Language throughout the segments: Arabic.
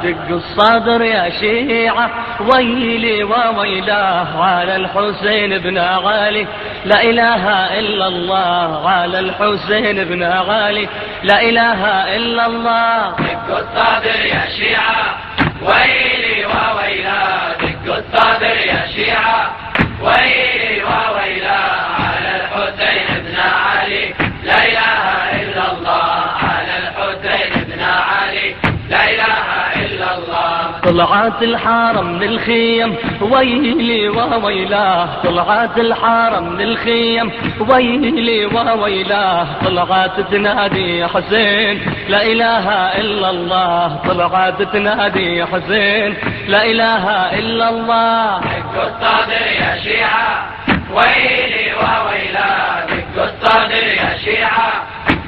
دق الصدر يا شيعة، ويلي وويلاه على الحسين بن علي، لا إله إلا الله على الحسين بن علي، لا إله إلا الله. دق الصدر يا شيعة، ويلي وويلاه، دق الصدر يا شيعة، ويلي وويلاه على الحسين بن علي، لا إله إلا الله على الحسين بن علي، لا إله إلا الله. طلعت الحارة من الخيم، ويلي وويلاه، طلعت الحارة من الخيم، ويلي وويلاه، طلعت تنادي يا حسين، لا إله إلا الله، طلعت تنادي يا حسين، لا إله إلا الله. دق الصدر يا شيعة، ويلي وويلاه، دق الصدر يا شيعة،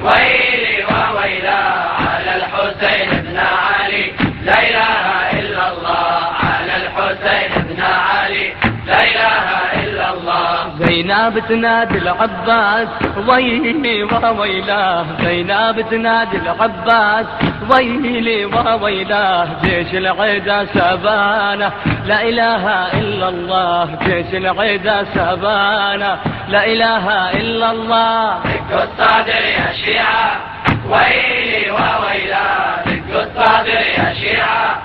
ويلي وويلاه على الحسين بن علي، لا إله إلا الله على الحسين بن علي، لا إله إلا الله. زينب تنادي العباس، ويلي وويلاه، زينب تنادي العباس، ويلي وويلاه، جيش العدا سبانه، لا إله إلا الله، جيش العدا سبانه، لا إله إلا الله. دق الصدر يا شيعة، ويلي وويلاه، دق الصدر يا شيعة،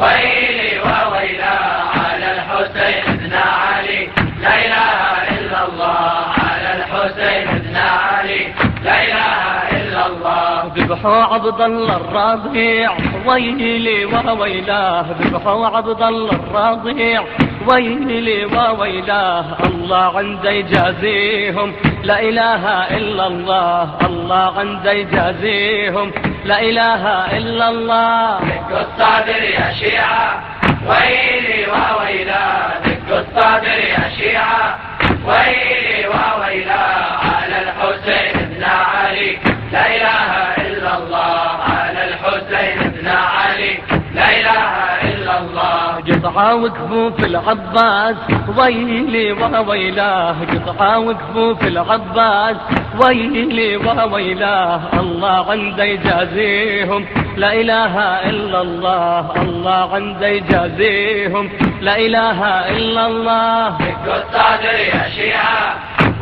ويلي وويلاه على الحسين بن علي، لا إله إلا الله على الحسين بن علي، لا إله إلا الله. ذبحوا عبد الله الرضيع، ويلي وويلاه، ذبحوا عبد الله الرضيع، ويلي وويلاه، الله عنده يجازيهم، لا إله إلا الله، الله عنده يجازيهم، لا إله إلا الله. دق الصدر يا شيعة، ويلي وويلاه، دق الصدر يا شيعة، ويلي وويلاه على الحسين بن علي، لا إله إلا الله على الحسين بن علي، لا إله إلا الله. قطعة وكفوا في العباس، ويلي وويلاه، قطعة وكفوا في العباس، ويلي وويلاه، الله عنده يجازيهم، لا إله إلا الله، الله عنده يجازيهم، لا إله إلا الله. دق الصدر يا شيعة،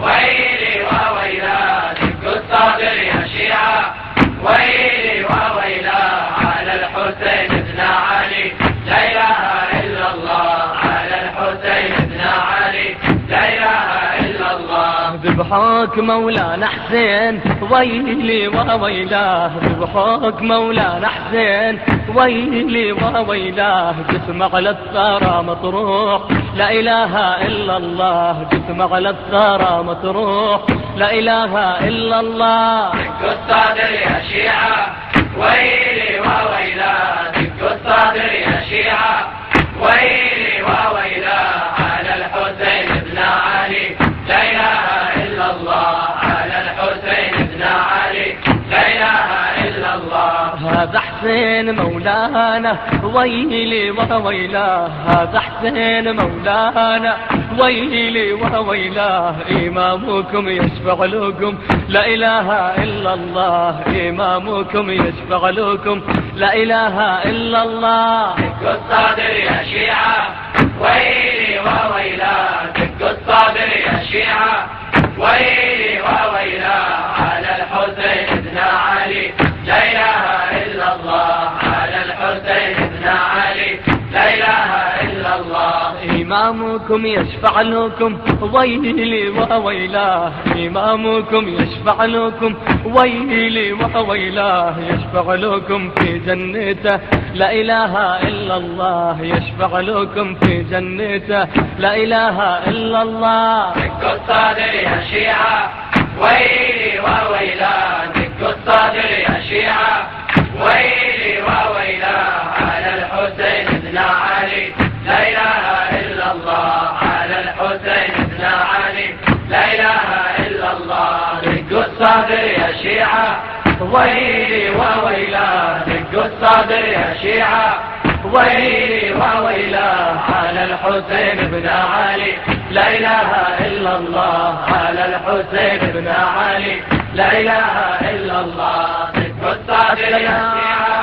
ويلي وويلاه، دق الصدر يا شيعة، ويلي وويلاه على الحسين بن علي، لا إله إلا الله على الحسين بن علي، لا إله إلا الله. ذبحوك مولانا حسين، ويلي وويلاه، ذبحوك مولانا حسين، ويلي وويلاه، جسمه على الثرى مطروح، لا إله إلا الله، جسمه على الثرى مطروح، لا إله إلا الله. دق الصدر يا شيعة، ويلي وويلاه، دق الصدر يا شيعة، ويلي وويلاه على الحسين بن علي، لا إله إلا الله على الحسين بن علي، لا إله إلا الله. هذا حسين مولانا، ويلي وويلاه، هذا حسين مولانا، ويلي وويلاه، إمامكم يشفع لكم، لا إله إلا الله، إمامكم يشفع لكم، لا إله إلا الله. دق الصدر يا شيعة، ويلي وويلاه، دق الصدر يا شيعة، ويلي وويلاه على الحسين بن علي، لا إله إلا الله على الحسين بن علي، لا إله إلا الله. إمامكم يشفع لكم، ويلي وويلاه، إمامكم يشفع لكم، ويلي وويلاه، يشفع لكم في جنته، لا إله إلا الله، يشفع لكم في جنته، لا إله إلا الله. دق الصدر يا شيعة، ويلي وويلاه، دق الصدر يا شيعة، ويلي وويلاه على الحسين بن علي، لا إله إلا الله على الحسين بن علي، لا إله إلا الله. دق الصدر يا شيعة، ويلي وويلاه، دق الصدر يا شيعة، ويلي وويلاه على الحسين بن علي، لا إله إلا الله على الحسين بن علي، لا إله إلا الله. دق الصدر يا شيعة،